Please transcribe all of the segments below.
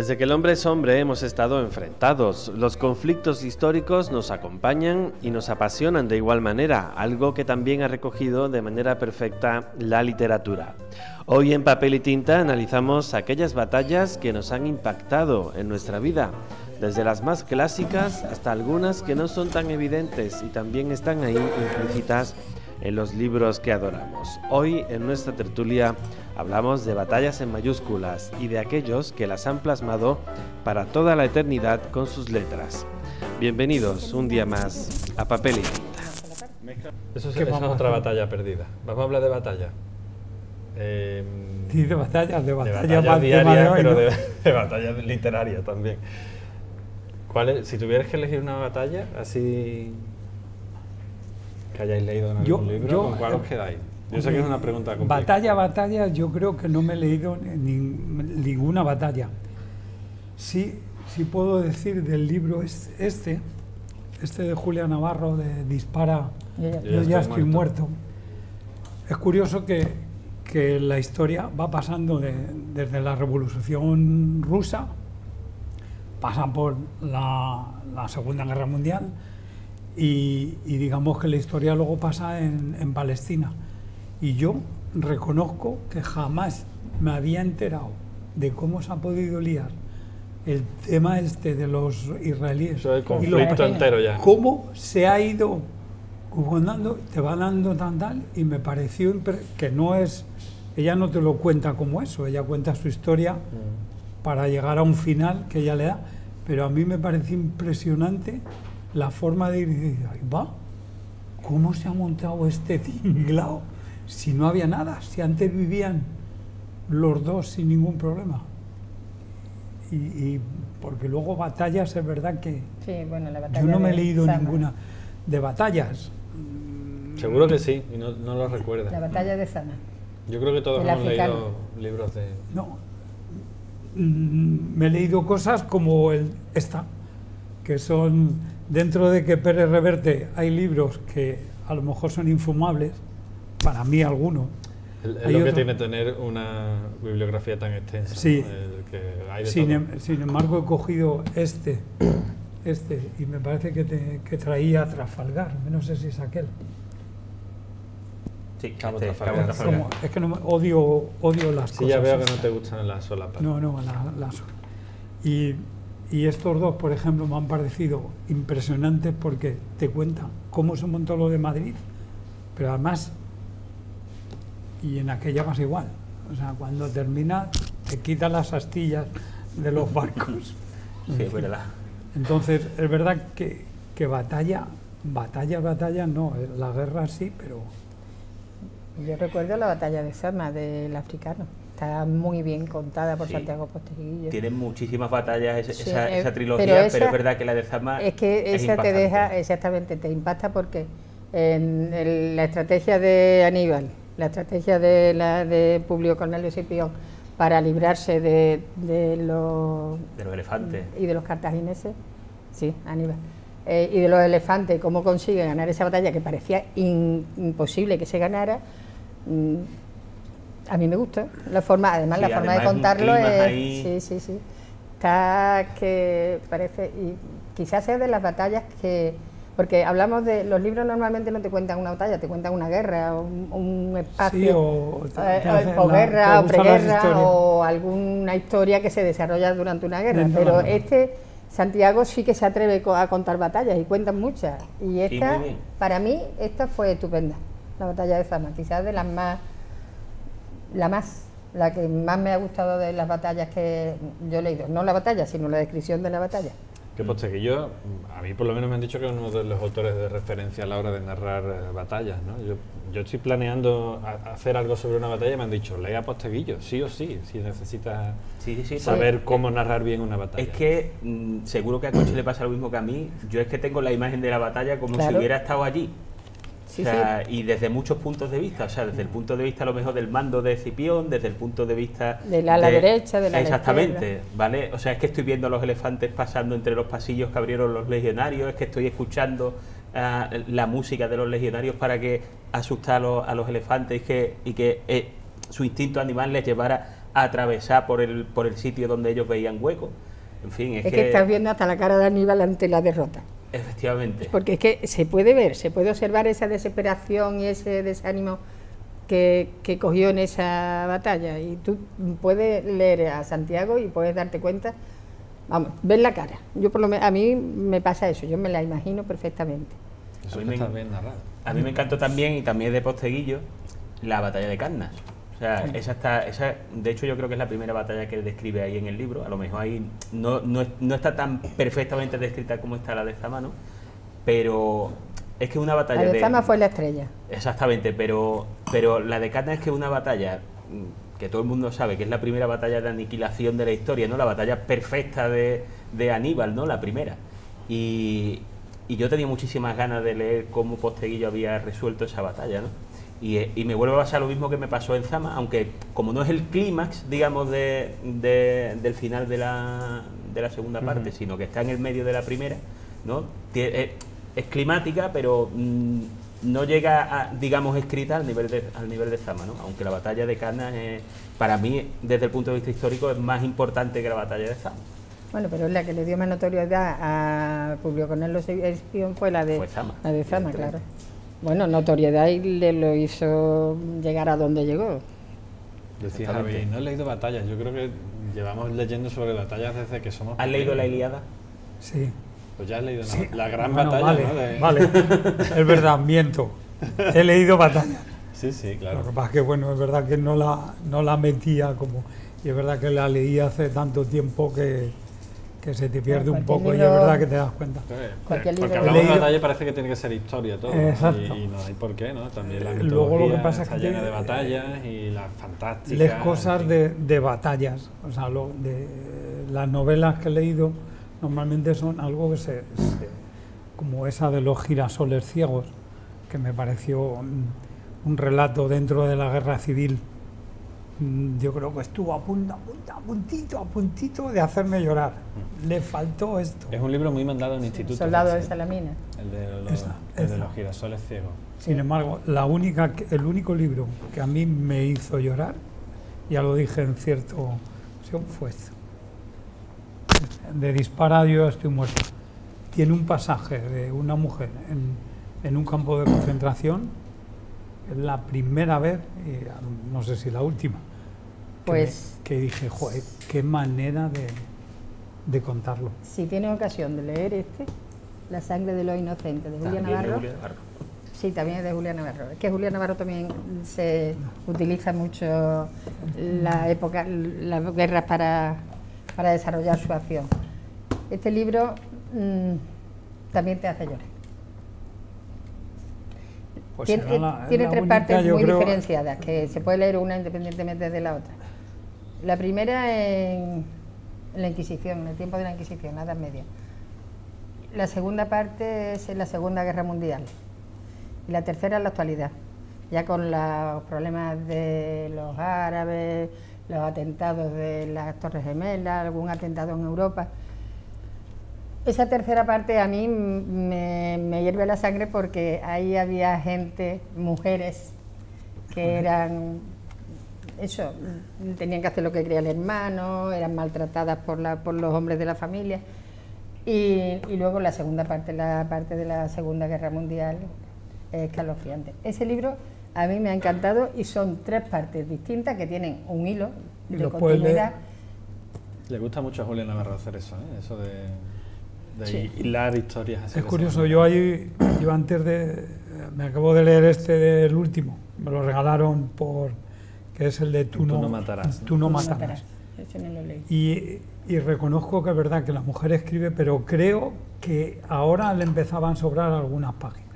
Desde que el hombre es hombre hemos estado enfrentados. Los conflictos históricos nos acompañan y nos apasionan de igual manera, algo que también ha recogido de manera perfecta la literatura. Hoy en Papel y Tinta analizamos aquellas batallas que nos han impactado en nuestra vida, desde las más clásicas hasta algunas que no son tan evidentes y también están ahí implícitas en los libros que adoramos. Hoy en nuestra tertulia hablamos de batallas en mayúsculas y de aquellos que las han plasmado para toda la eternidad con sus letras. Bienvenidos un día más a Papel y Tinta. Eso es otra batalla perdida. Vamos a hablar de batalla. Sí, de batallas diarias, pero de batallas literarias también. Si tuvieras que elegir una batalla así que hayáis leído en algún libro, ¿con cuál os quedáis? Yo sé que es una pregunta complicada. Batalla, yo creo que no me he leído ninguna batalla. Sí puedo decir del libro este de Julia Navarro, de Dispara, yo ya estoy muerto. Es curioso que la historia va pasando desde la Revolución Rusa, pasa por la Segunda Guerra Mundial y digamos que la historia luego pasa en Palestina. Y yo reconozco que jamás me había enterado de cómo se ha podido liar el tema de los israelíes. Eso es el conflicto entero ya. Cómo se ha ido jugando, te va dando tal, y me pareció que no es... Ella no te lo cuenta como eso, ella cuenta su historia para llegar a un final que ella le da, pero a mí me pareció impresionante la forma de ir y decir, ahí va, ¿cómo se ha montado este tinglao? Si no había nada, si antes vivían los dos sin ningún problema. Y porque luego batallas, es verdad que sí, bueno, la batalla yo no me he de leído Sama. ninguna de batallas. Seguro que sí, y no lo recuerdas. La batalla de Sama. Yo creo que todos El hemos africano. leído libros de... No, me he leído cosas como esta, que son, dentro de que Pérez Reverte hay libros que a lo mejor son infumables, para mí algunos. Es lo que tiene tener una bibliografía tan extensa. Sí. ¿No? Que hay de Sin embargo, he cogido este, y me parece que traía Trafalgar, no sé si es aquel. Sí, Cabo Cabo Trafalgar. Trafalgar. Es que odio las cosas. Sí, ya veo que no estas. te gustan las solapas. No, y estos dos, por ejemplo, me han parecido impresionantes porque te cuentan cómo se montó lo de Madrid, pero además, y en aquella pasa igual, o sea, cuando termina te quitan las astillas de los barcos. Sí, es verdad. Entonces, es verdad que batalla no, la guerra sí, pero... Yo recuerdo la batalla de Sama, del africano. Está muy bien contada por Santiago Posteguillo. Tienen muchísimas batallas Sí, esa trilogía, pero es verdad que la de Zama es que esa impactante. te deja, exactamente, te impacta porque en la estrategia de Aníbal, la estrategia de Publio Cornelio Escipión para librarse de los elefantes y de los cartagineses, sí, Aníbal, y de los elefantes, cómo consigue ganar esa batalla que parecía imposible que se ganara. A mí me gusta la forma, además Sí, la forma de además es un contarlo clima es, ahí. sí, está que parece, y quizás sea de las batallas que, porque hablamos de, los libros normalmente no te cuentan una batalla, te cuentan una guerra, un espacio, Sí, o guerra, o preguerra, o alguna historia que se desarrolla durante una guerra, pero Santiago sí que se atreve a contar batallas y cuentan muchas, y esta, muy bien. para mí, esta fue estupenda, la batalla de Zama, quizás de las más, la que más me ha gustado de las batallas que yo he leído, no la batalla, sino la descripción de la batalla. Que Posteguillo, a mí por lo menos me han dicho que es uno de los autores de referencia a la hora de narrar batallas, ¿no? Yo estoy planeando hacer algo sobre una batalla y me han dicho, lea Posteguillo, sí o sí, si necesitas saber cómo narrar bien una batalla. Es que seguro que a Conchi le pasa lo mismo que a mí. Yo es que tengo la imagen de la batalla como Claro. si hubiera estado allí. Sí, O sea, y desde muchos puntos de vista, o sea, desde el punto de vista a lo mejor del mando de Escipión, desde el punto de vista del ala derecha, del ala exactamente, izquierda. ¿vale? O sea, es que estoy viendo a los elefantes pasando entre los pasillos que abrieron los legionarios, es que estoy escuchando la música de los legionarios para que asustar a los elefantes y que su instinto animal les llevara atravesar por el sitio donde ellos veían hueco. En fin, es que estás viendo hasta la cara de Aníbal ante la derrota. Efectivamente. Porque es que se puede ver, se puede observar esa desesperación y ese desánimo que cogió en esa batalla. Y tú puedes leer a Santiago y puedes darte cuenta, vamos, ver la cara. Yo por lo menos, a mí me pasa eso, yo me la imagino perfectamente. Eso está bien narrado. A mí me encantó también, y también de Posteguillo, la batalla de Cannas. O sea, esa, de hecho yo creo que es la primera batalla que él describe ahí en el libro. A lo mejor ahí no está tan perfectamente descrita como está la de Zama, ¿no? Pero es que una batalla la de Zama fue la estrella. Exactamente, pero la de Cannas es que es una batalla que todo el mundo sabe que es la primera batalla de aniquilación de la historia, ¿no? La batalla perfecta de Aníbal, ¿no? La primera. Y yo tenía muchísimas ganas de leer cómo Posteguillo había resuelto esa batalla, ¿no? Y me vuelve a pasar lo mismo que me pasó en Zama, aunque como no es el clímax, digamos, del final de la segunda parte, sino que está en el medio de la primera, ¿no? Es climática, pero no llega a, digamos, escrita al nivel de Zama, ¿no? Aunque la batalla de Cannas, para mí, desde el punto de vista histórico, es más importante que la batalla de Zama. Bueno, pero la que le dio más notoriedad a Publio Cornelio Escipión fue la de Zama, claro. Bueno, notoriedad y le lo hizo llegar a donde llegó. Decía Javi, no he leído batallas. Yo creo que llevamos leyendo sobre batallas desde que somos... ¿Has leído la Ilíada? Sí. Pues ya has leído Sí. la gran Bueno, batalla, vale, ¿no? Vale, es verdad, miento. He leído batallas. Sí, sí, claro. Lo que pasa es que, bueno, es verdad que no la metía como... Y es verdad que la leí hace tanto tiempo que se te pierde un poco y es verdad que te das cuenta. Cualquier libro Porque que hablamos de leído- batalla parece que tiene que ser historia todo. Exacto. Y no hay por qué, ¿no? También la Luego lo que mitología pasa es está que llena de batallas y las fantásticas. lees cosas en fin. de batallas. O sea, las novelas que he leído normalmente son algo que como esa de los girasoles ciegos, que me pareció un relato dentro de la guerra civil. Yo creo que estuvo a puntito de hacerme llorar. Le faltó esto. Es un libro muy mandado en institutos. Soldado de Salamina. El de Esa. los girasoles ciegos. Sin embargo, el único libro que a mí me hizo llorar, ya lo dije en cierta ocasión, fue esto. De Dispara, yo estoy muerto. Tiene un pasaje de una mujer en un campo de concentración, es la primera vez, y no sé si la última, que dije, joder, qué manera de contarlo. Si tienes ocasión de leer La sangre de los inocentes, de Julia Navarro. Sí, también es de Julia Navarro. Es que Julia Navarro también se utiliza mucho la época, las guerras para desarrollar su acción. Este libro también te hace llorar. Pues Tiene tres bonita, partes yo muy creo. diferenciadas, que se puede leer una independientemente de la otra. La primera en la Inquisición, en el tiempo de la Inquisición, la Edad Media. La segunda parte es en la Segunda Guerra Mundial. Y la tercera en la actualidad, ya con los problemas de los árabes, los atentados de las Torres Gemelas, algún atentado en Europa. Esa tercera parte a mí me hierve la sangre porque ahí había gente, mujeres, que eran, eso, tenían que hacer lo que quería el hermano, eran maltratadas por los hombres de la familia. Y luego la segunda parte, la parte de la Segunda Guerra Mundial, es escalofriante. Ese libro a mí me ha encantado y son tres partes distintas que tienen un hilo Y de lo puedes continuidad. Le gusta mucho a Julia Navarro hacer eso, ¿eh? Eso de Sí. hilar historias así. Es de curioso, esa yo antes me acabo de leer el último, me lo regalaron que es el de Tú no matarás. Tú no matarás. Ese no lo leí. Y reconozco que es verdad que la mujer escribe, pero creo que ahora le empezaban a sobrar algunas páginas.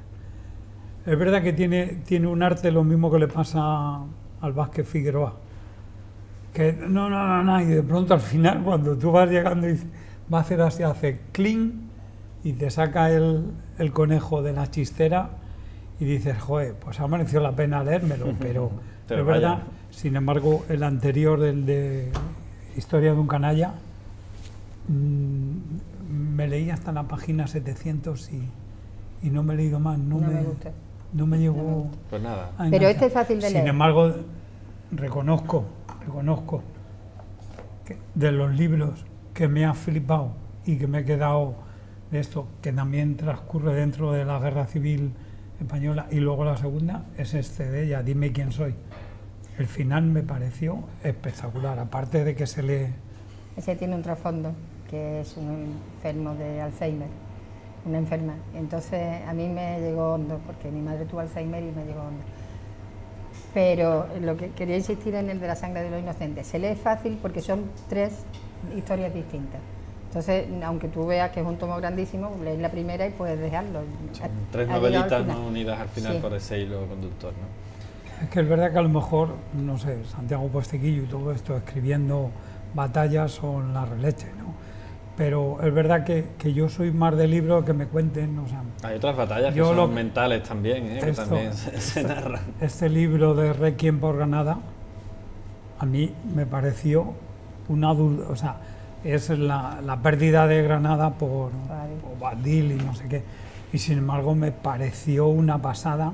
Es verdad que tiene un arte lo mismo que le pasa al Vázquez Figueroa, que no, y de pronto al final cuando tú vas llegando y dices, va a hacer así, hace cling y te saca el conejo de la chistera y dices, joder, pues ha merecido la pena leérmelo, pero es verdad. Sin embargo, el anterior, el de Historia de un canalla, me leí hasta la página 700 y no me he leído más. No me gusta. No me llegó. Pues nada. Pero este es fácil de leer. Sin embargo, reconozco de los libros que me ha flipado y que me he quedado de esto, que también transcurre dentro de la Guerra Civil Española, y luego la segunda es este de ella, Dime quién soy. El final me pareció espectacular, aparte de que se lee... Ese tiene un trasfondo, que es un enfermo de Alzheimer, una enferma. Entonces a mí me llegó hondo, porque mi madre tuvo Alzheimer y me llegó hondo. Pero lo que quería insistir en el de La sangre de los inocentes. Se lee fácil porque son 3 historias distintas. Entonces, aunque tú veas que es un tomo grandísimo, lees la primera y puedes dejarlo. Son 3 novelitas no unidas al final por ese hilo conductor, ¿no? Es que es verdad que a lo mejor, no sé, Santiago Posteguillo y todo esto, escribiendo batallas son la releche, ¿no? Pero es verdad que yo soy más de libros que me cuenten, o sea... Hay otras batallas que son mentales también, que también se narran. Este libro de Requiem por Granada, a mí me pareció o sea, es la pérdida de Granada por Badil y no sé qué, y sin embargo me pareció una pasada,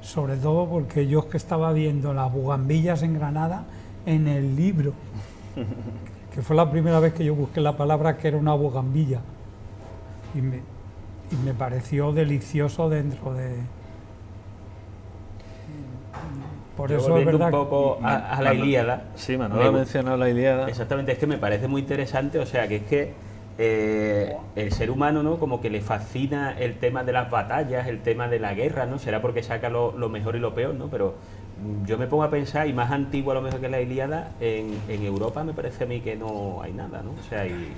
sobre todo porque yo es que estaba viendo las bugambillas en Granada en el libro, que fue la primera vez que yo busqué la palabra que era una bugambilla, y me pareció delicioso dentro de... Por yo eso es verdad un poco a la Ilíada. Sí, Manolo ha mencionado la Ilíada. Exactamente, es que me parece muy interesante, o sea, que es que el ser humano, ¿no?, como que le fascina el tema de las batallas, el tema de la guerra, ¿no? Será porque saca lo mejor y lo peor, ¿no? Pero yo me pongo a pensar, y más antiguo a lo mejor que la Ilíada, en Europa me parece a mí que no hay nada, ¿no? O sea, y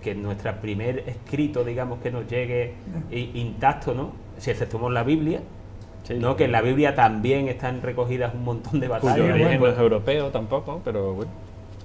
que nuestro primer escrito, digamos, que nos llegue intacto, ¿no? Si exceptuamos la Biblia, sí, ¿no? Que en la Biblia también están recogidas un montón de batallas. Cuyo origen no es europeo tampoco, pero bueno,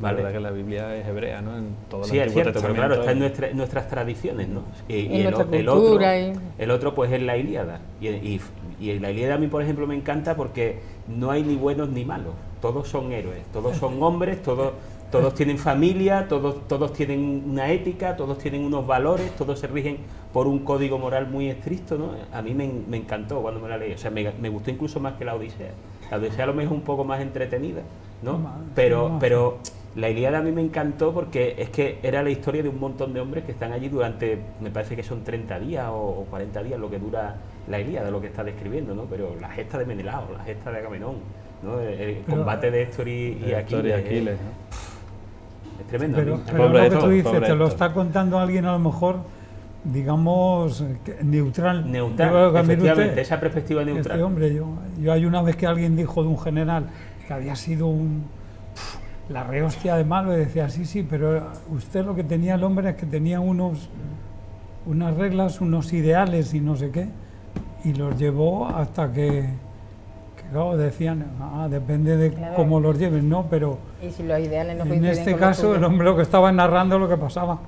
vale. La verdad que la Biblia es hebrea, ¿no? En todo sí, el es cierto, pero claro, está en nuestras tradiciones, ¿no? Y el otro pues es la Ilíada. Y la Ilíada a mí, por ejemplo, me encanta porque no hay ni buenos ni malos. Todos son héroes, todos son hombres, todos tienen familia, todos tienen una ética, todos tienen unos valores, todos se rigen por un código moral muy estricto, ¿no? A mí me encantó cuando me la leí, o sea, me gustó incluso más que la Odisea. La Odisea a lo mejor es un poco más entretenida, ¿no? Pero la Ilíada a mí me encantó porque es que era la historia de un montón de hombres que están allí durante, me parece que son 30 días o 40 días lo que dura la Ilíada, lo que está describiendo, ¿no? Pero la gesta de Menelao, la gesta de Agamenón, ¿no? El combate de Héctor y Aquiles, ¿no? Es tremendo. Pero lo que tú dices, te lo está contando alguien a lo mejor, digamos, neutral. Efectivamente, esa perspectiva neutral. Hombre, yo hay una vez que alguien dijo de un general que había sido la rehostia de malo, y decía, sí, pero usted lo que tenía el hombre es que tenía unas reglas, unos ideales y no sé qué, y los llevó hasta que claro, decían, depende de cómo los lleven, ¿no? Pero y si los ideales no en este caso el hombre lo que estaba narrando lo que pasaba.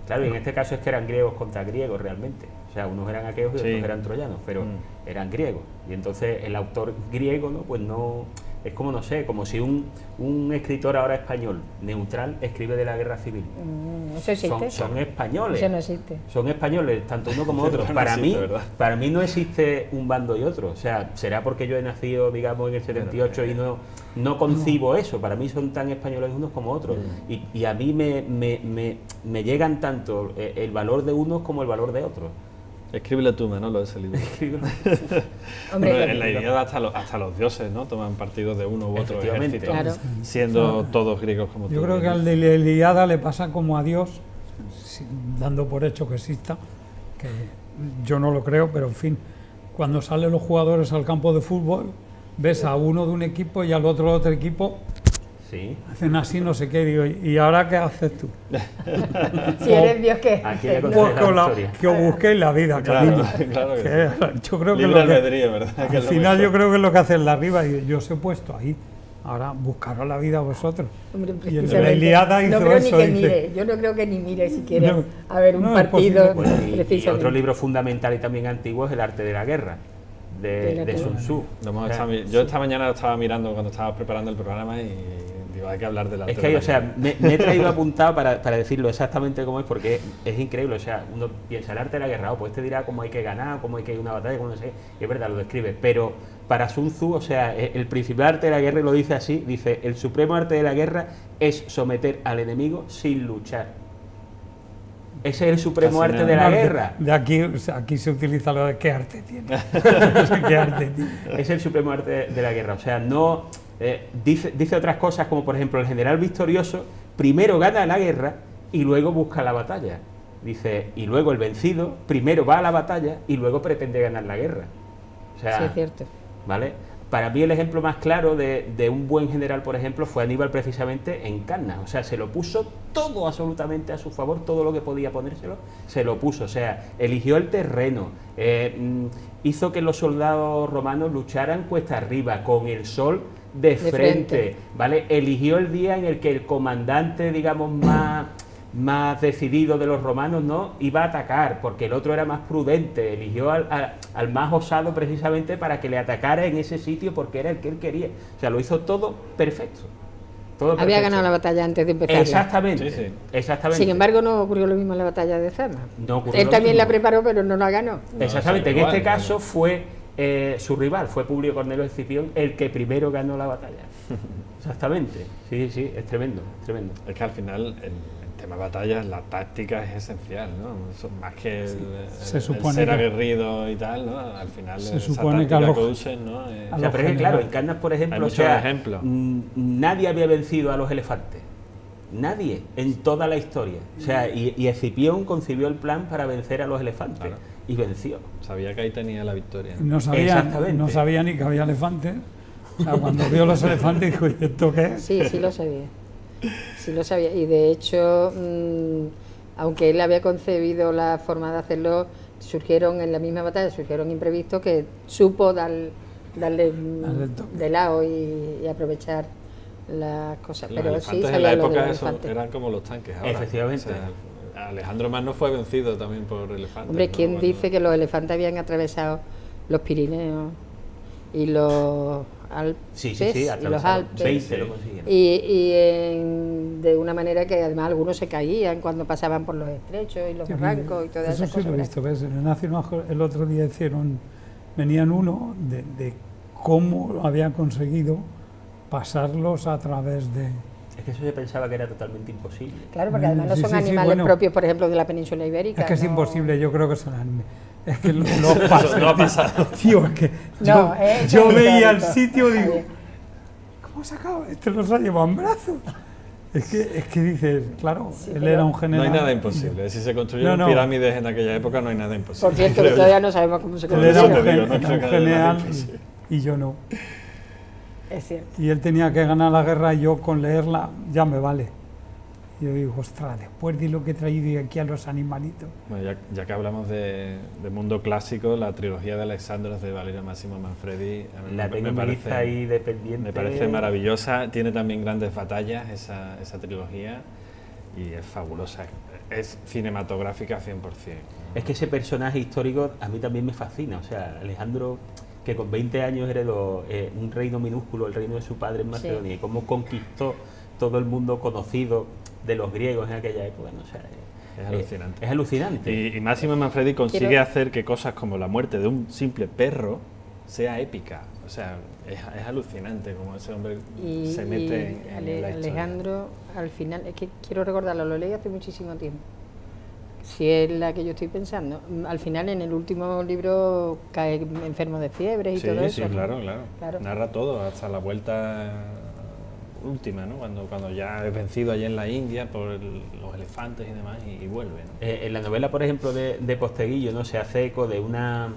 Claro, y en este caso es que eran griegos contra griegos realmente. O sea, unos eran aqueos y otros eran troyanos, pero eran griegos. Y entonces el autor griego, ¿no? Pues no... Es como, no sé, como si un escritor ahora español, neutral, escribe de la guerra civil. ¿Eso existe? Son españoles. Eso no existe. Son españoles, tanto uno como otro. Para mí no existe un bando y otro. O sea, será porque yo he nacido, digamos, en el 78 y no concibo eso. Para mí son tan españoles unos como otros. Y a mí me llegan tanto el valor de unos como el valor de otros. Escríbelo tú, Manolo, ese libro. Hombre, en la Ilíada hasta los dioses, ¿no? Toman partido de uno u otro ejército, claro. Siendo todos griegos como tú. Yo creo que al de la Ilíada le pasa como a Dios, dando por hecho que exista, que yo no lo creo, pero en fin, cuando salen los jugadores al campo de fútbol, ves a uno de un equipo y al otro de otro equipo. Sí. Hacen así, no sé qué, digo, ¿y ahora qué haces tú? Si eres Dios, ¿qué? Que os busquéis la vida, cariño. Claro yo creo que libre albedrío, ¿verdad? Al final yo creo que es lo que hace la arriba, y yo os he puesto ahí. Ahora buscaros la vida vosotros. Hombre, y el de la Ilíada hizo creo eso. Ni que mire. Yo no creo que ni mire siquiera a ver un partido. Y otro libro fundamental y también antiguo es El arte de la guerra, de Sun Tzu. Yo esta mañana lo estaba mirando cuando estaba preparando el programa y hay que hablar de la Es que, o sea, me he traído apuntado para decirlo exactamente cómo es, porque es increíble. O sea, uno piensa el arte de la guerra, pues te dirá cómo hay que ganar, cómo hay que ir a una batalla, cómo no sé, y es verdad, lo describe. Pero para Sun Tzu, o sea, el principal arte de la guerra, y lo dice así, dice, el supremo arte de la guerra es someter al enemigo sin luchar. Ese es el supremo arte de la guerra. De aquí, o sea, aquí se utiliza lo de qué arte tiene. ¿Qué arte tiene? Es el supremo arte de la guerra. O sea, no dice otras cosas, como por ejemplo, el general victorioso primero gana la guerra y luego busca la batalla. Dice, y luego el vencido primero va a la batalla y luego pretende ganar la guerra. O sea, Sí, es cierto. ¿vale? Para mí el ejemplo más claro de un buen general, por ejemplo, fue Aníbal precisamente en Cannas. O sea, se lo puso todo absolutamente a su favor, todo lo que podía ponérselo, se lo puso. O sea, eligió el terreno, hizo que los soldados romanos lucharan cuesta arriba, con el sol de frente, ¿vale? Eligió el día en el que el comandante, digamos, más decidido de los romanos, ¿no?, iba a atacar, porque el otro era más prudente. Eligió al más osado precisamente para que le atacara en ese sitio, porque era el que él quería. O sea, lo hizo todo perfecto. Todo Había perfecto. ganado la batalla antes de empezar. Exactamente, Sí, sí. exactamente. Sin embargo, no ocurrió lo mismo en la batalla de Zama. No ocurrió Él lo también mismo. la preparó, pero no la ganó. Exactamente, en igual, este igual. caso fue su rival, fue Publio Cornelio Escipión, el que primero ganó la batalla. Exactamente, sí, sí, es tremendo, es tremendo. Es que al final, en tema batallas, la táctica es esencial, ¿no? Eso, más que Se el supone ser que- aguerrido y tal, ¿no? Al final, Se esa supone que táctica a los- que usen, ¿no? a O sea, los pero es que claro, generales. en Cannas, por ejemplo, Hay o muchos sea, ejemplos. nadie había vencido a los elefantes. Nadie, en toda la historia. O sea, y Escipión concibió el plan para vencer a los elefantes. Claro. Y venció. Sabía que ahí tenía la victoria. No Exactamente. sabía ni que había elefantes. O sea, cuando vio los elefantes dijo, ¿y esto qué es? Sí, sí lo sabía. Sí lo sabía. Y de hecho, aunque él había concebido la forma de hacerlo, surgieron en la misma batalla, surgieron imprevistos que supo darle Darle el toque. de lado y aprovechar las cosas. Los Pero sí elefantes en sabía la lo de época los eso elefantes. eran como los tanques ahora. Efectivamente. O sea, Alejandro Magno fue vencido también por elefantes. Hombre, ¿no? ¿quién Cuando- dice que los elefantes habían atravesado los Pirineos y los Alpes? Sí, sí, sí, y los atravesaron. Alpes. 20 lo consiguieron. De una manera que además algunos se caían cuando pasaban por los estrechos y los Sí, barrancos y todas eso esas sí lo he cosas. visto, ¿ves? En el Nacional el otro día venían uno de cómo habían conseguido pasarlos a través de... Es que eso yo pensaba que era totalmente imposible. Claro, porque además no Sí, son sí, sí, animales bueno. propios, por ejemplo, de la península ibérica. Es que es no- imposible, yo creo que son animales. Es que los pasan. no ha pasado. Tío, es que No, yo es veía el histórico. sitio y digo, Está bien. ¿cómo se acaba? Este los ha llevado en brazos. Es que dices, claro, Sí, él pero- era un No general. hay nada imposible. Si se construyeron No, no. pirámides en aquella época, no hay nada imposible. Por cierto, que Creo yo. todavía no sabemos cómo se Él era un, Eso te digo, gen- no era creo un que haya nada general imposible. y yo no. Es cierto. Y él tenía que ganar la guerra y yo con leerla ya me vale. Y yo digo, ostras, después de lo que he traído aquí a los animalitos. Bueno, ya que hablamos de mundo clásico, la trilogía de Alexandros de Valerio Máximo Manfredi a mí La tengo en mi lista ahí dependiente. me parece maravillosa. Tiene también grandes batallas esa trilogía y es fabulosa. Es cinematográfica 100%. Es que ese personaje histórico a mí también me fascina. O sea, Alejandro, que con 20 años heredó un reino minúsculo, el reino de su padre en Macedonia, y cómo conquistó todo el mundo conocido de los griegos en aquella época. ¿No? O sea, Es alucinante. Es alucinante. Y Máximo Manfredi consigue Quiero- hacer que cosas como la muerte de un simple perro sea épica. O sea, es alucinante como ese hombre Y, se mete y en la historia. Alejandro, al final, es que quiero recordarlo, lo leí hace muchísimo tiempo. Si es la que yo estoy pensando. Al final, en el último libro, cae enfermo de fiebre y Sí, todo eso. sí, ¿no? claro. Claro. Narra todo, hasta la vuelta última, ¿no? Cuando ya es vencido allí en la India por los elefantes y demás y vuelve, ¿no? En la novela, por ejemplo, de Posteguillo, ¿no? Se hace eco de una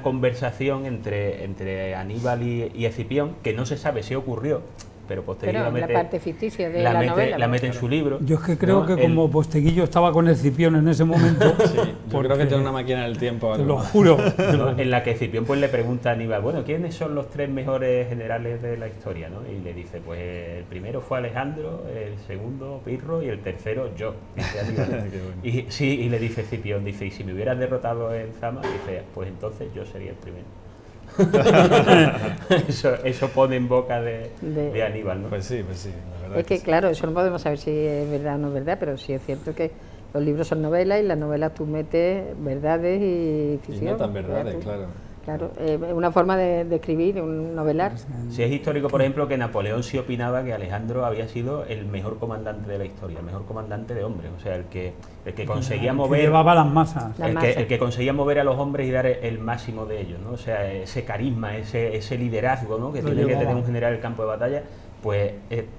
conversación entre Aníbal y Escipión, que no se sabe si ocurrió, pero Posteguillo Pero la la mete, parte ficticia de la novela. la mete en su libro. Yo es que creo ¿no? que El- como Posteguillo estaba con Escipión en ese momento, Sí, yo creo que porque- tiene una máquina del tiempo. te algo. lo juro. ¿no? En la que Escipión pues le pregunta a Aníbal, bueno, ¿quiénes son los 3 mejores generales de la historia? ¿no? Y le dice, pues el primero fue Alejandro, el segundo Pirro y el tercero yo, dice Aníbal. Qué bueno. Y sí, y le dice Escipión, dice, y si me hubieras derrotado en Zama, dice, pues entonces yo sería el primero. eso pone en boca de Aníbal, ¿no? Pues sí, la verdad Es que claro, eso no podemos saber si es verdad o no es verdad, pero sí es cierto que los libros son novelas y las novelas tú metes verdades y ficción. Y no tan verdades, claro. Claro, es una forma de escribir, un novelar. Si es histórico, por ejemplo, que Napoleón sí opinaba que Alejandro había sido el mejor comandante de la historia, el mejor comandante de hombres, o sea, el que conseguía mover... Que llevaba las masas. El que conseguía mover a los hombres y dar el máximo de ellos, ¿no? O sea, ese carisma, ese liderazgo, ¿no? Que tiene que tener un general en el campo de batalla, pues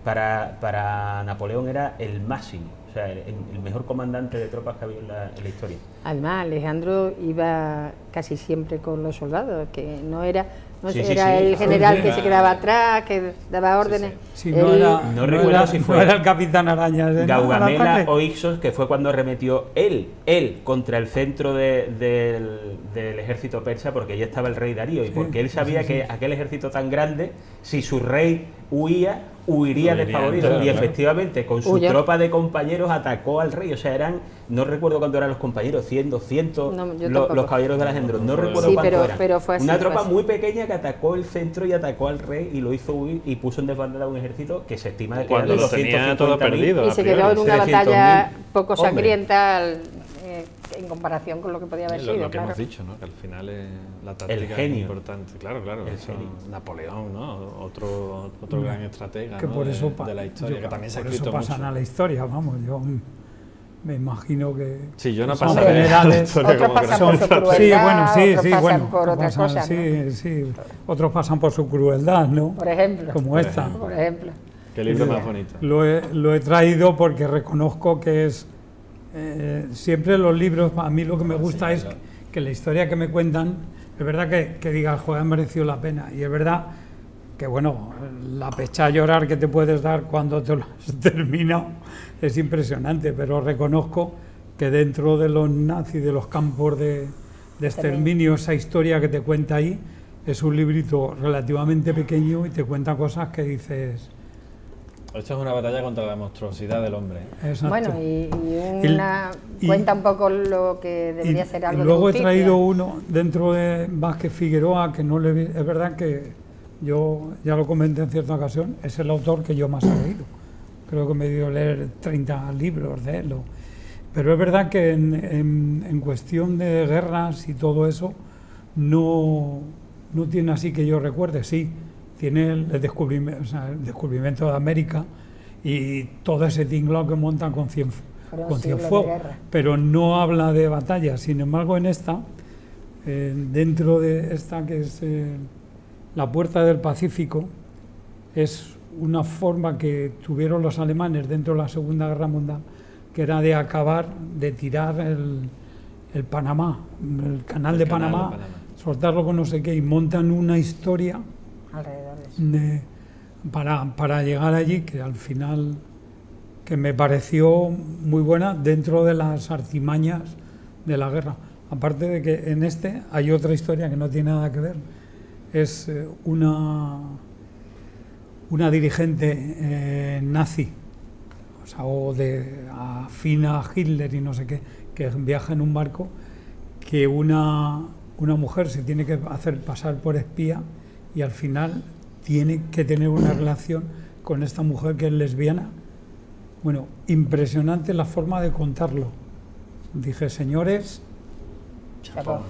para Napoleón era el máximo, o sea, el mejor comandante de tropas que había en la historia. Además, Alejandro iba casi siempre con los soldados, que no era era el general que se quedaba atrás, que daba órdenes. Sí, no recuerdo si fue era el Capitán Araña. Gaugamela o Ixos, que fue cuando arremetió él contra el centro del ejército persa, porque allí estaba el rey Darío, y porque él sabía que aquel ejército tan grande, si su rey huiría despavorido, claro, y efectivamente con su Huyó. tropa de compañeros atacó al rey, o sea, no recuerdo cuánto eran los compañeros, 100, 200, No, yo los tampoco. caballeros de Alejandro, no recuerdo Sí, cuánto eran. pero fue así, Una fue tropa así. muy pequeña que atacó el centro y atacó al rey y lo hizo huir y puso en desbandada un ejército que se estima de que Cuando eran lo tenía todo 250.000. perdido. Y a se priori. quedó en una 300.000 batalla poco hombres. sangrienta en comparación con lo que podía haber sido. Lo que claro. hemos dicho, ¿no? Que al final la táctica genio. es importante. Claro, El eso, genio. Napoleón, ¿no? Otro gran estratega, Que ¿no? por eso de la historia, que también se ha por eso escrito pasan mucho. a la historia, vamos, yo me imagino que Sí, yo no son pasaré a la generales. historia Otros como pasan gran por su estratega. Sí, crueldad, bueno, sí, otros sí, pasan bueno, por otras pasan, cosas, sí, sí, otros pasan por su crueldad, ¿no? Por ejemplo. Como esta. Por ejemplo. Qué libro más bonito. Lo he traído porque reconozco que es siempre los libros, a mí lo que me gusta es que la historia que me cuentan, es verdad que digas, joder, ha merecido la pena, y es verdad que bueno, la pecha a llorar que te puedes dar cuando te lo has terminado es impresionante, pero reconozco que dentro de los nazis, de los campos de exterminio, esa historia que te cuenta ahí, es un librito relativamente pequeño y te cuenta cosas que dices... Esto es una batalla contra la monstruosidad del hombre. Exacto. Bueno, cuenta un poco lo que debería ser algo y luego de he justicia. traído uno dentro de Vázquez Figueroa, que no le vi, es verdad que yo ya lo comenté en cierta ocasión, es el autor que yo más he leído. Creo que me dio leer 30 libros de él. Pero es verdad que en cuestión de guerras y todo eso, no tiene así que yo recuerde, sí. Tiene el descubrimiento de América y todo ese tinglado que montan con Cienfuegos, pero no habla de batallas. Sin embargo, en esta, dentro de esta que es la Puerta del Pacífico, es una forma que tuvieron los alemanes dentro de la Segunda Guerra Mundial, que era de acabar, de tirar el Panamá, el canal de Panamá, soltarlo con no sé qué, y montan una historia Alrededor de eso. Para llegar allí, que al final que me pareció muy buena dentro de las artimañas de la guerra. Aparte de que en este hay otra historia que no tiene nada que ver. Es una dirigente nazi, o de afina a Hitler y no sé qué, que viaja en un barco, que una mujer se tiene que hacer pasar por espía y al final tiene que tener una relación con esta mujer que es lesbiana. Bueno, impresionante la forma de contarlo. Dije, señores,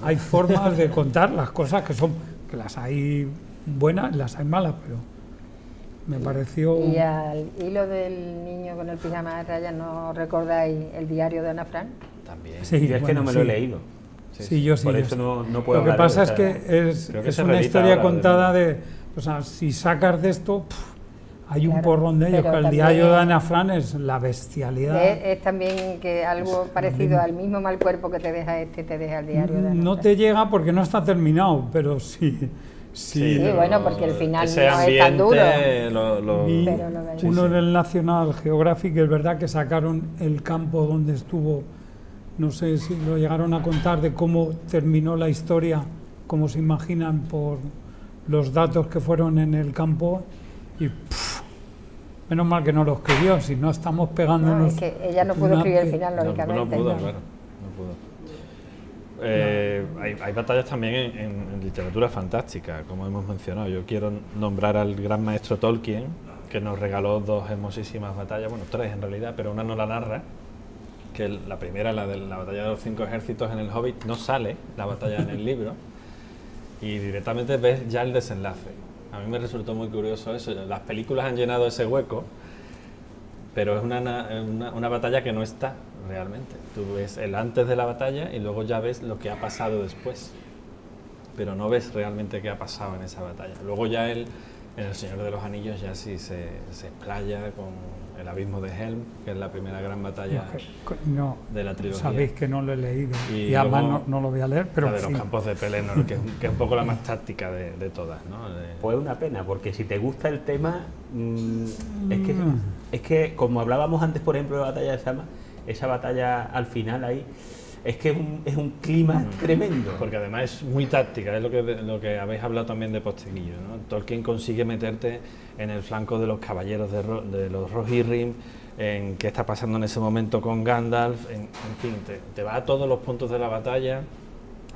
hay formas de contar las cosas que las hay buenas, las hay malas, pero me pareció... Y al hilo del niño con el pijama de rayas, ¿no recordáis el diario de Ana Frank? También. Sí, Yo es que no me lo he leído. Sí, yo sí. Por yo eso sí. no puedo Lo que hablar pasa de es esa- que es se una reedita historia ahora, contada o sea, si sacas de esto, hay un Claro, porrón de ellos, pero que el también- diario de Ana Frank es la bestialidad. Es también que algo parecido al mismo mal cuerpo que te deja te deja el diario de Ana No Frank. te llega porque no está terminado, pero sí. Sí, pero bueno, porque el final ese no es tan duro. Y Pero lo de- uno en el National Geographic, es verdad que sacaron el campo donde estuvo, no sé si lo llegaron a contar, de cómo terminó la historia, cómo se imaginan por los datos que fueron en el campo, y menos mal que no lo escribió, si no estamos No, pegándonos... es que ella no pudo escribir el final, No lógicamente. pudo, ¿no? claro. No pudo. Hay batallas también en literatura fantástica, como hemos mencionado. Yo quiero nombrar al gran maestro Tolkien, que nos regaló 2 hermosísimas batallas, bueno, 3 en realidad, pero una no la narra, que la primera, la de la batalla de los 5 ejércitos en el Hobbit, no sale la batalla en el libro, y directamente ves ya el desenlace. A mí me resultó muy curioso eso. Las películas han llenado ese hueco, pero es una batalla que no está realmente. Tú ves el antes de la batalla y luego ya ves lo que ha pasado después, pero no ves realmente qué ha pasado en esa batalla. Luego ya en El Señor de los Anillos ya sí se explaya con el abismo de Helm, que es la primera gran batalla de la trilogía. Sabéis que no lo he leído y luego además no lo voy a leer, pero la de los campos de Pelennor, que es un poco la más táctica de todas, ¿no? Pues una pena, porque si te gusta el tema, es que como hablábamos antes, por ejemplo, de la batalla de Zama, esa batalla al final ahí, es que es un clima tremendo. Porque además es muy táctica, es lo que habéis hablado también de Posteguillo, ¿no? Tolkien consigue meterte en el flanco de los caballeros de los Rohirrim, en qué está pasando en ese momento con Gandalf, en fin, te va a todos los puntos de la batalla,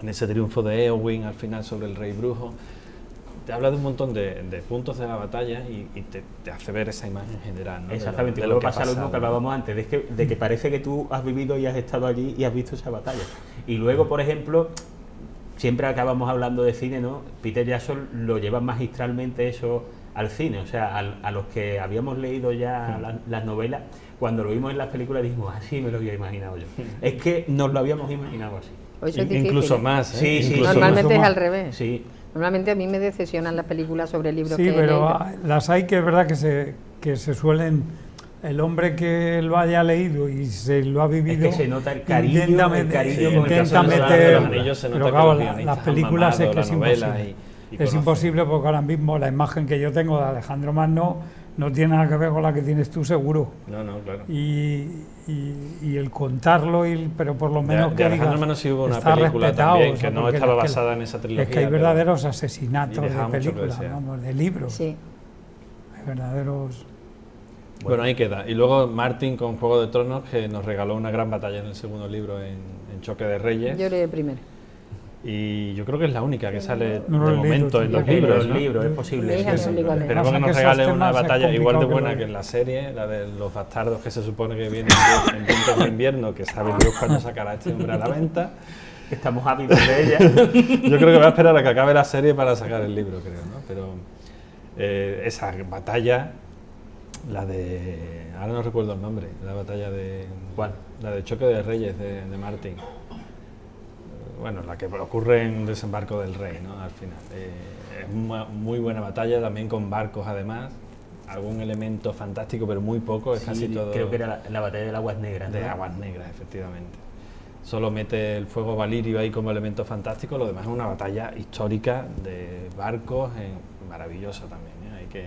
en ese triunfo de Éowyn al final sobre el rey brujo. Te habla de un montón de puntos de la batalla y te hace ver esa imagen general, ¿no? Exactamente, de lo que pasa lo mismo que hablábamos antes, de que parece que tú has vivido y has estado allí y has visto esa batalla. Y luego, por ejemplo, siempre acabamos hablando de cine, ¿no? Peter Jackson lo lleva magistralmente eso al cine, o sea, a los que habíamos leído ya las novelas, cuando lo vimos en las películas dijimos, así me lo había imaginado yo. Es que nos lo habíamos imaginado así. Eso es difícil. Incluso más, ¿eh? Sí, Normalmente es al revés. Sí. Normalmente a mí me decepcionan las películas sobre libros sí, que he pero leído. las hay que es verdad que se suelen... El hombre que lo haya leído y se lo ha vivido... Es que se nota el cariño, intenta con el intenta que meter... los anillos se nota Pero que claro, los guionistas las han películas es mamado que es la novela imposible. y Es conocen. imposible porque ahora mismo la imagen que yo tengo de Alejandro Magno no tiene nada que ver con la que tienes tú seguro. No, claro. Y el contarlo, pero por lo menos De que Alejandro digas, Magno sí hubo una está película respetado, también, o sea, que no porque estaba es que- basada en esa trilogía. Es que hay pero- verdaderos y asesinatos de dejaba mucho que películas, desear. vamos, de libros. Sí. Hay verdaderos... Bueno, ahí queda. Y luego Martin con Juego de Tronos, que nos regaló una gran batalla en el segundo libro en Choque de Reyes. Yo leí el primero. Y yo creo que es la única que sale No lo de he leído momento en los tampoco. libros, Los ¿no? libros, es posible. Mi hija me obligó a leer. Esperemos que Pasa que nos esos regale una temas es batalla igual de complicado buena que que lo- en la serie, la de los bastardos que se supone que viene en Vientos de Invierno, que sabe Dios cuándo sacará este hombre a la venta. Estamos ávidos de ella. Yo creo que va a esperar a que acabe la serie para sacar el libro, creo, ¿no? Pero esa batalla, la de... Ahora no recuerdo el nombre, la batalla de... ¿Cuál? La de Choque de Reyes de Martin. Bueno, la que ocurre en Desembarco del Rey, ¿no? Al final. Es una muy buena batalla, también con barcos además. Algún elemento fantástico, pero muy poco, es Sí, casi todo... creo que era la batalla de Aguas Negras, ¿no? De Aguas Negras, efectivamente. Solo mete el fuego valirio ahí como elemento fantástico, lo demás es una batalla histórica de barcos, maravillosa también, ¿eh? Hay que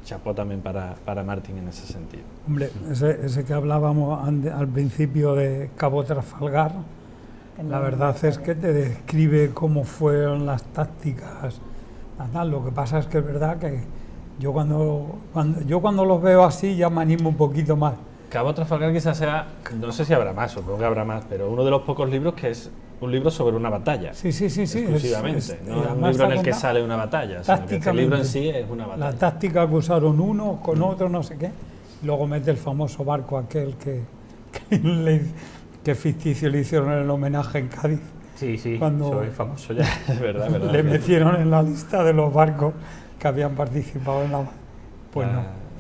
chapó también para Martin en ese sentido. Hombre, ese que hablábamos al principio de Cabo Trafalgar, la verdad es que te describe cómo fueron las tácticas. Lo que pasa es que es verdad que yo cuando los veo así ya me animo un poquito más. Cabo Trafalgar quizás sea, no sé si habrá más, supongo que habrá más, pero uno de los pocos libros que es un libro sobre una batalla. Sí. Exclusivamente, no es un libro en el que sale una batalla, sino que este libro en sí es una batalla. La táctica que usaron uno con otro, no sé qué. Luego mete el famoso barco aquel que ficticio le hicieron el homenaje en Cádiz. Sí, Cuando eso es famoso ya. Es verdad, verdad. le metieron en la lista de los barcos que habían participado en la... Pues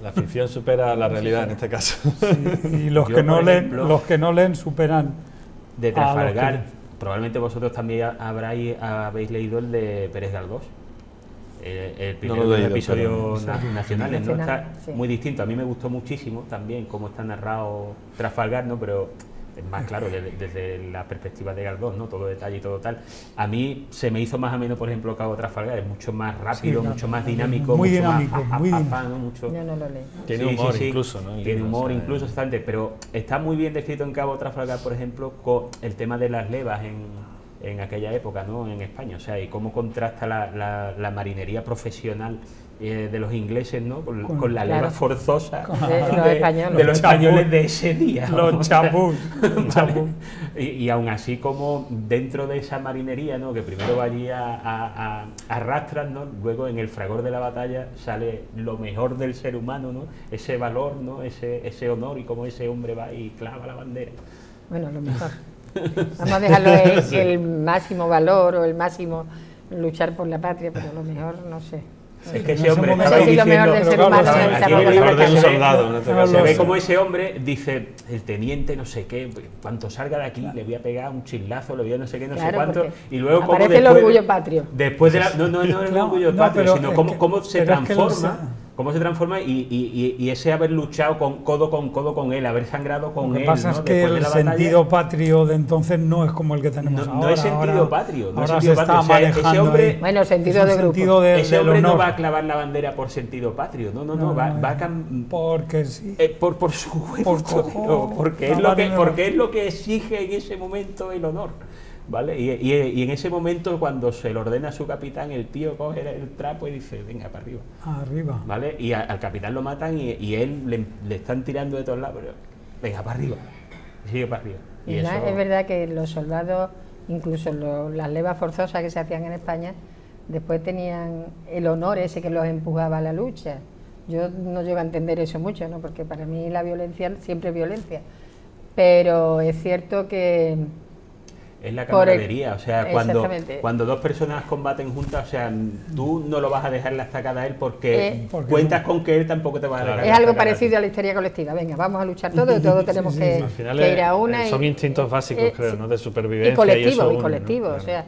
La ficción supera la realidad en este caso. Sí, y los Yo, que no por leen, ejemplo, los que no leen superan De a Trafalgar, los probablemente vosotros también habéis leído el de Pérez Galdós. El primero lo he de los leído, episodios nacionales, ¿no? Nacional, Está sí. muy distinto. A mí me gustó muchísimo también cómo está narrado Trafalgar, ¿no? Pero es más claro desde la perspectiva de Galdós, ¿no? Todo detalle y todo tal. A mí se me hizo más ameno, por ejemplo, Cabo Trafalgar. Es mucho más rápido, Sí, mucho más dinámico, muy mucho dinámico, más muy dinámico. ¿no? Mucho... Yo no lo leí. Tiene humor incluso, ¿no? El Tiene libro, humor o sea, incluso, exactamente, pero está muy bien descrito en Cabo Trafalgar, por ejemplo, con el tema de las levas en aquella época, ¿no? En España, o sea, y cómo contrasta la marinería profesional de los ingleses, ¿no? Con la leva forzosa de los españoles de ese día. Los chapús. ¿Vale? Y aún así, como dentro de esa marinería, ¿no? Que primero va allí a arrastrar, ¿no? Luego en el fragor de la batalla sale lo mejor del ser humano, ¿no? Ese valor, ¿no? Ese honor, y cómo ese hombre va y clava la bandera. Bueno, lo mejor. Vamos a dejarlo el máximo valor o el máximo luchar por la patria, pero lo mejor no sé. Es que ese hombre no sé si lo mejor del ser humano de un soldado, se ve como ese hombre dice, el teniente no sé qué, cuando salga de aquí le voy a pegar un chislazo, le voy a no sé qué, no sé cuánto, y luego como aparece el orgullo patrio. Después de no el orgullo patrio, sino cómo se transforma. Cómo se transforma y ese haber luchado codo con él, haber sangrado con él. Lo que pasa es que el sentido patrio de entonces no es como el que tenemos ahora. No es sentido patrio. Ahora se está manejando. Ese hombre, bueno, sentido de grupo. Ese hombre no va a clavar la bandera por sentido patrio. No, va a porque sí. Por su huevo, porque es lo que exige en ese momento el honor. ¿Vale? Y en ese momento, cuando se le ordena a su capitán, el tío coge el trapo y dice, venga, para arriba. Arriba. ¿Vale? Y al capitán lo matan y él le están tirando de todos lados, pero venga, para arriba. Y sigue para arriba. Y eso... Es verdad que los soldados, incluso las levas forzosas que se hacían en España, después tenían el honor ese que los empujaba a la lucha. Yo no llego a entender eso mucho, ¿no? Porque para mí la violencia siempre es violencia. Pero es cierto que... Es la camaradería, o sea, cuando dos personas combaten juntas, o sea, tú no lo vas a dejar la estacada a él porque cuentas con que él tampoco te va a dejar. Es algo parecido a la histeria colectiva. Venga, vamos a luchar todos tenemos que ir a una. Son instintos básicos, creo, ¿no? De supervivencia. Y colectivo, o sea,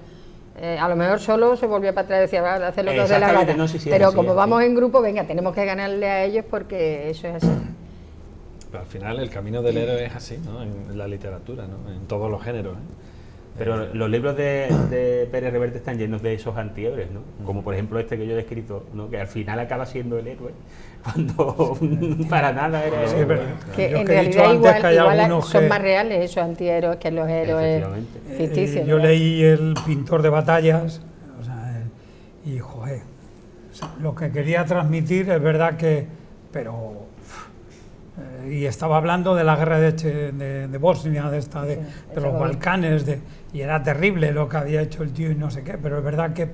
a lo mejor solo se volvió para atrás y decía, va a hacer lo que os dé la gana. No, sí, pero como vamos en grupo, venga, tenemos que ganarle a ellos porque eso es así. Pero al final el camino del héroe es así, ¿no? En la literatura, ¿no? En todos los géneros, Pero los libros de Pérez Reverte están llenos de esos antihéroes, ¿no? Como por ejemplo este que yo he descrito, ¿no? Que al final acaba siendo el héroe, cuando para nada era el héroe. Que en realidad igual son más reales esos antihéroes que los héroes ficticios. Yo leí El pintor de batallas, o sea, y joder, o sea, lo que quería transmitir es verdad que, pero... y estaba hablando de la guerra de Bosnia, de los Balcanes, y era terrible lo que había hecho el tío y no sé qué, pero es verdad que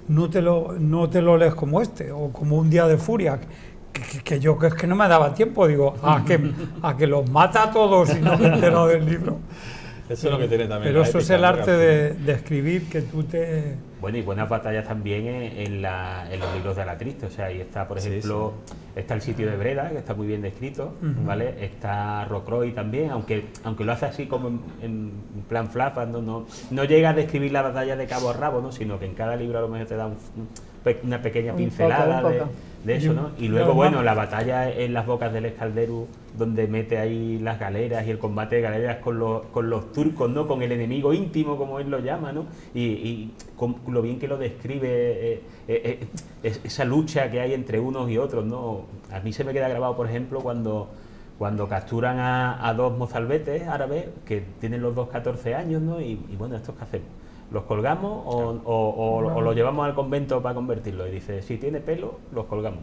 no te lo lees como este, o como Un día de furia, que yo que es que no me daba tiempo, digo, a que los mata a todos y no me he enterado del libro. Eso es lo que tiene también. Pero eso es el arte de escribir, que tú te... Bueno, y buenas batallas también en los libros de Alatriste, o sea, ahí está, por ejemplo, está el sitio de Breda, que está muy bien descrito, ¿vale? Está Rocroi también, aunque lo hace así como en plan flafa, no llega a describir la batalla de cabo a rabo, ¿no? Sino que en cada libro a lo mejor te da una pequeña pincelada de eso, ¿no? Y luego, bueno, la batalla en las bocas del Escalderu, donde mete ahí las galeras y el combate de galeras con los turcos, ¿no? Con el enemigo íntimo, como él lo llama, ¿no? Y con lo bien que lo describe esa lucha que hay entre unos y otros, ¿no? A mí se me queda grabado, por ejemplo, cuando capturan a dos mozalbetes árabes que tienen los dos 14 años, ¿no? Y bueno, ¿estos qué hacemos? ¿Los colgamos o los llevamos al convento para convertirlos? Y dice, si tiene pelo, los colgamos,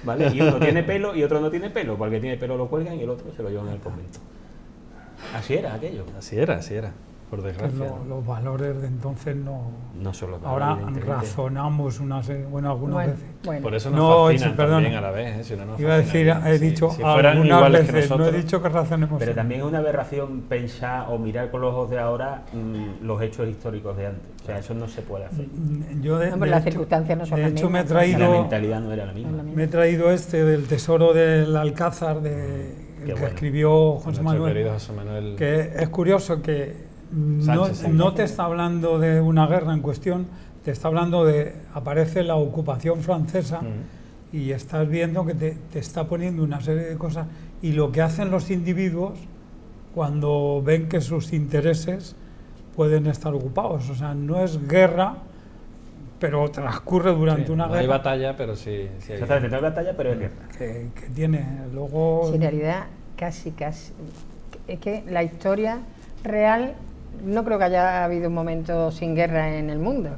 ¿vale? Y uno tiene pelo y otro no tiene pelo, porque tiene pelo lo cuelgan y el otro se lo llevan al convento. Así era aquello. Así era, por desgracia. Los valores de entonces no son los valores. Ahora razonamos algunas veces. Bueno. Por eso nos fascinan también a la vez. Si no nos iba a decir, he dicho si algunas veces, no he dicho que razonemos. Pero también es una aberración pensar o mirar con los ojos de ahora los hechos históricos de antes. O sea, eso no se puede hacer. Las circunstancias no son las mismas. Me he traído, la mentalidad no era la misma. Me he traído del Tesoro del Alcázar, que escribió José Manuel, que es curioso que no te está hablando de una guerra en cuestión, te está hablando aparece la ocupación francesa y estás viendo que te está poniendo una serie de cosas y lo que hacen los individuos cuando ven que sus intereses pueden estar ocupados. O sea, no es guerra, pero transcurre durante una guerra. No hay batalla, pero sí hay. Exactamente, no hay batalla, pero es guerra. Que tiene luego... Sí, en realidad, casi. Es que la historia real no creo que haya habido un momento sin guerra en el mundo.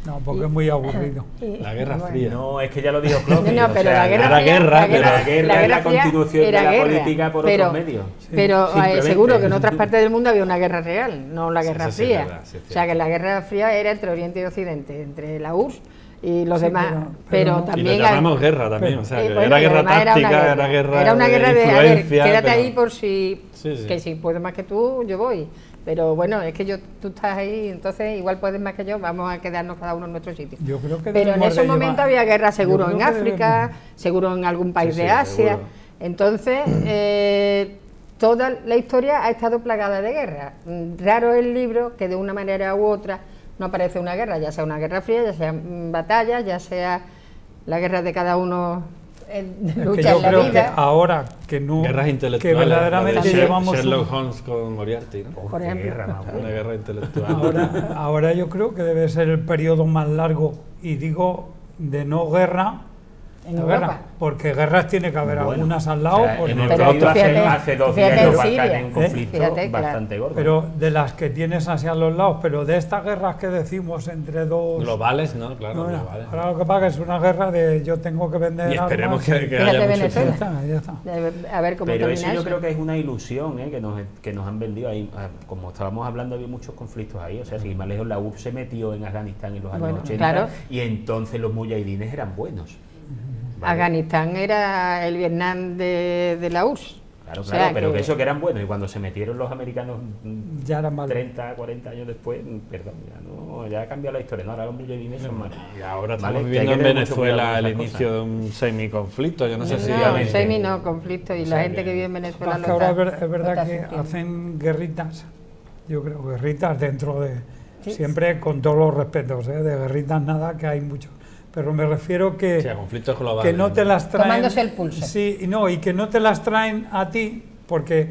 No, porque es muy aburrido. La Guerra Bueno. Fría. No, es que ya lo dijo Claudio. No, pero la guerra era fría, guerra, pero la guerra es la fría continuación de era la guerra, política por pero- otros medios. Pero Simplemente. seguro que en otras partes del mundo había una guerra real, no la Sí, guerra eso sí es fría. verdad, sí es O sea que la guerra fría era entre Oriente y Occidente, entre la URSS y los Sí, demás. pero Pero no- Y lo también llamamos guerra también, o sea, que bueno, era y guerra además táctica, era guerra era una guerra de, a ver, influencia, quédate pero- ahí por si, Sí, sí. que si puedo más que tú, yo voy. Pero bueno, es que tú estás ahí, entonces igual puedes más que yo, vamos a quedarnos cada uno en nuestro sitio. Yo creo que Pero en debemos esos de momentos llevar- había guerra seguro yo en creo que África, debemos- seguro en algún país Sí, de sí, Asia. seguro. Entonces, toda la historia ha estado plagada de guerra. Raro es el libro que de una manera u otra no aparece una guerra, ya sea una guerra fría, ya sea batallas, ya sea la guerra de cada uno Es lucha que yo en la creo que vida. ahora que no Guerras que intelectuales. verdaderamente la de llevamos Sherlock un- Holmes con Moriarty, ¿no? Por ejemplo. Una guerra intelectual. ahora yo creo que debe ser el periodo más largo, y digo de no guerra, En de Europa. guerra, porque guerras tiene que haber Bueno, algunas al lado, o sea, porque- hemos Pero tenido fíjate, hace 2 fíjate días en los Balcanes Siria, en conflicto fíjate, claro. bastante gordo. pero de las que tienes hacia los lados, pero de estas guerras que decimos entre dos... Globales, ¿no? Claro, No, no, globales. ahora lo que pasa es una guerra de yo tengo que vender Y esperemos armas que, y- que Fíjate haya mucho Venezuela. Ya está, ya está. A ver cómo Pero termina eso yo eso. creo que es una ilusión que nos han vendido ahí. Como estábamos hablando, había muchos conflictos ahí. O sea, sin ir más lejos, la URSS se metió en Afganistán en los años Bueno, 80 claro. y entonces los muyahidines eran buenos. ¿vale? Afganistán era el Vietnam de la URSS. Claro, O claro, sea, pero que eso que eran buenos. Y cuando se metieron los americanos Ya eran malos. 30, 40 años después, perdón, ya ha cambiado la historia. No, ahora los muyahidines son malos. Y ahora Vale, estamos que hay viviendo que en tener mucho cuidado Venezuela con el esas inicio cosas. de un semiconflicto. Yo no sé si... No, Efectivamente. semi no, conflicto. Y O la sea gente que- que vive en Venezuela Es lo que ahora está- es lo verdad está que sintiendo. hacen guerritas, yo creo, guerritas dentro de... Sí. Siempre con todos los respetos, de guerritas nada, que hay muchos. Pero me refiero que... Sí, a conflictos globales. que no te las traen... Tomándose el pulso. Sí, y que no te las traen a ti, porque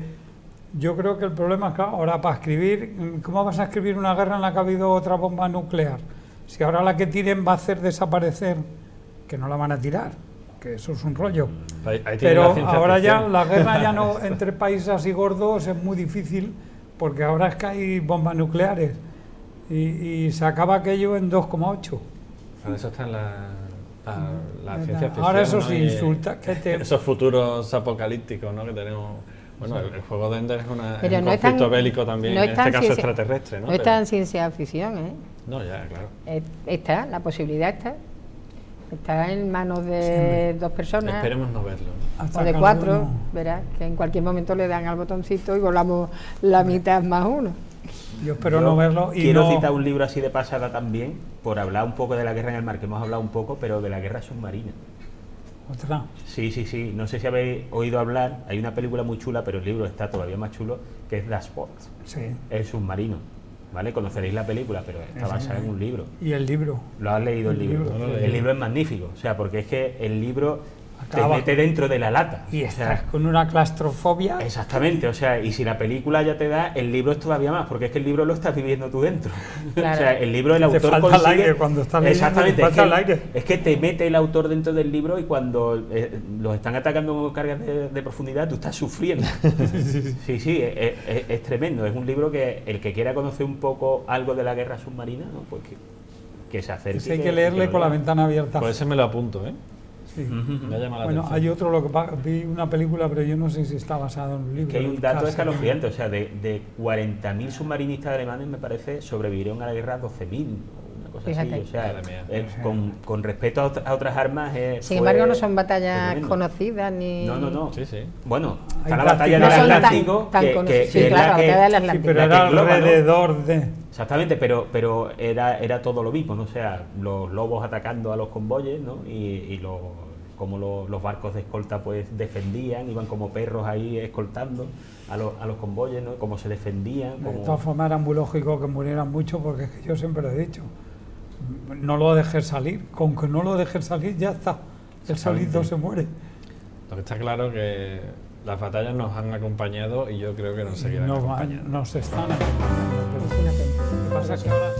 yo creo que el problema es que ahora para escribir, ¿cómo vas a escribir una guerra en la que ha habido otra bomba nuclear? Si ahora la que tiren va a hacer desaparecer, que no la van a tirar, que eso es un rollo. Ahí tiene la Pero ciencia ahora ya ficción. la guerra ya no entre países así gordos es muy difícil, porque ahora es que hay bombas nucleares y se acaba aquello en 2,8. Para eso está en la ciencia ficción. Ahora eso ¿no? sí Y insulta, que te- esos futuros apocalípticos, ¿no? Que tenemos. Bueno, el juego de Ender es un Pero no es conflicto tan- bélico también, no es en este tan caso ciencia- extraterrestre, ¿no? No está en ciencia ficción, ¿eh? No, ya, claro. Está, la posibilidad está. Está en manos de dos personas Esperemos no verlo, ¿no? hasta o de que 4, alguno- verás, que en cualquier momento le dan al botoncito y volamos la mitad más uno. Yo espero Yo no verlo y quiero no... citar un libro así de pasada también, por hablar un poco de la guerra en el mar, que hemos hablado un poco, pero de la guerra submarina. Otra. Sí, sí, sí. No sé si habéis oído hablar. Hay una película muy chula, pero el libro está todavía más chulo, que es Das Boot, Sí. el submarino. ¿Vale? Conoceréis la película, pero está basada en un libro. Y el libro. ¿Lo has leído el libro? libro, no lo he El leído. libro es magnífico, o sea, porque es que el libro Acaba. te mete dentro de la lata. Y O sea, estás con una claustrofobia. exactamente, o sea, y si la película ya te da, el libro es todavía más, porque es que el libro lo estás viviendo tú dentro. Claro. O sea, el libro, el Te autor falta el consigue... aire cuando estás leyendo, Exactamente, te falta el aire. es que te mete el autor dentro del libro y cuando los están atacando con cargas de profundidad, tú estás sufriendo. Sí, sí, es tremendo. Es un libro que el que quiera conocer un poco algo de la guerra submarina, ¿no? Pues que se acerque. Ese hay y que leerle lo con la lea. ventana abierta. Pues ese me lo apunto, ¿eh? Sí. Ujú. Me ha llamado la Bueno, atención. hay otro, lo que vi una película, pero yo no sé si está basado en un libro. Que hay un dato Casi. escalofriante, o sea, de 40.000 submarinistas alemanes, me parece, sobrevivieron a la guerra 12.000, una cosa Fíjate. así, o sea, Madre mía. con respecto a otras armas... Sin fue- embargo, no son fue batallas tremendo. conocidas ni... No, no, no. Sí, sí. Bueno, Hay está la tácticas. batalla No del son tan- Atlántico, tan que conocidas. Sí, es claro, la la que... batalla del Sí, Atlántico. pero la que era engloba, ¿no? alrededor de... Exactamente, pero era todo lo mismo, ¿no? O sea, los lobos atacando a los convoyes, ¿no? Y como los barcos de escolta pues defendían, iban como perros ahí escoltando a los convoyes, ¿no? Cómo se defendían, De cómo... todas formas era muy lógico que murieran mucho, porque es que yo siempre lo he dicho, no lo dejes salir, con que no lo dejes salir ya está, el Exactamente. solito se muere. Lo que está claro que las batallas nos han acompañado y yo creo que nos seguirán Nos acompañando. están acompañando, pero Es una pena. lo que pasa es que ahora...